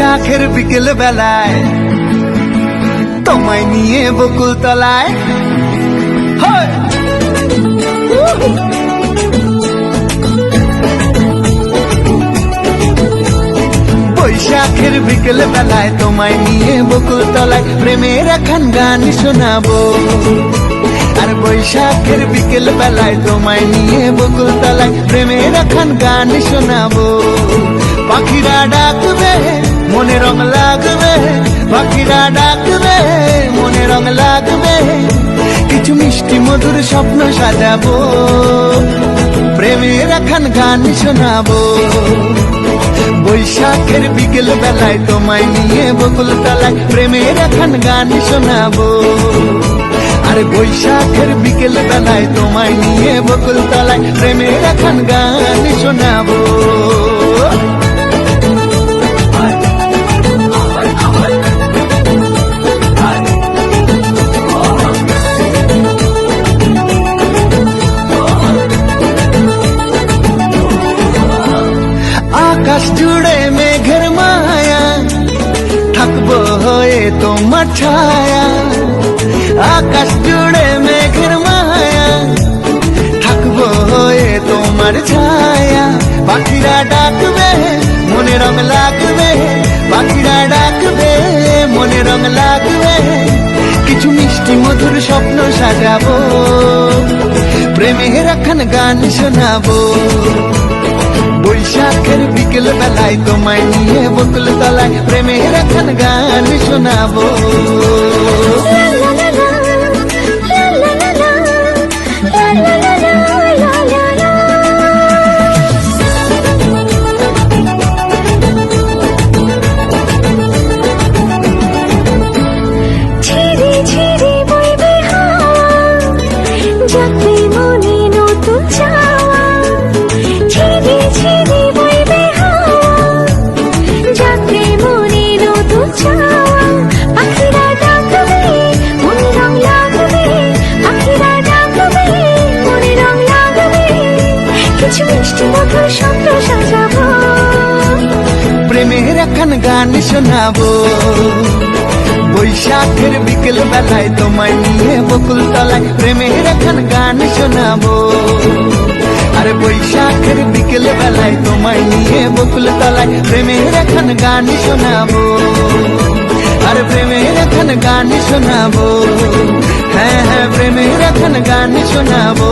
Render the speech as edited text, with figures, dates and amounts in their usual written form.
বৈশাখের বিকেল বেলায় তোমায় নিয়ে বকুল তলায় বৈশাখের বিকেল বেলায় তোমায় নিয়ে বকুল তলায় প্রেমের এখন গান শোনাবো। আর বৈশাখের বিকেল বেলায় তোমায় নিয়ে বকুল তলায় প্রেমের এখন গান শোনাবো। পাখিরা ডাকবে মনে রং লাগবে, পাখিরা ডাকবে মনে রং লাগবে, কিছু মিষ্টি মধুর স্বপ্ন সাজাবো, প্রেমের এখন গান শোনাবো। বৈশাখের বিকেল বেলায় তোমায় নিয়ে বকুল তলায় প্রেমের এখন গান শোনাবো। আর বৈশাখের বিকেল বেলায় তোমায় নিয়ে বকুল তলায় প্রেমের এখন গান শোনাবো। আকাশ জুড়ে মেঘের মায়া, থাকবো হয়ে তোমার ছায়া। আকাশ জুড়ে মেঘের মায়া, থাকবো হয়ে তোমার ছায়া। পাখিরা ডাকবে মনে রং লাগবে, পাখিরা ডাকবে মনে রং লাগবে, কিছু মিষ্টি মধুর স্বপ্ন সাজাবো, প্রেমের এখন গান শোনাবো। বৈশাখের বিকেল বেলায় তোমায় নিয়ে বকুল তলায় প্রেমের এখন গান শোনাবো। প্রেমের এখন গান শোনাবো। বৈশাখের বিকেল বেলায় তোমায় নিয়ে বকুল তলায় প্রেমের এখন গান শোনাবো। আর বৈশাখের বিকেল বেলায় তোমায় নিয়ে বকুল তলায় প্রেমের এখন গান শোনাবো। আর প্রেমের এখন গান শোনাবো, হ্যাঁ হ্যাঁ প্রেমের এখন গান শোনাবো।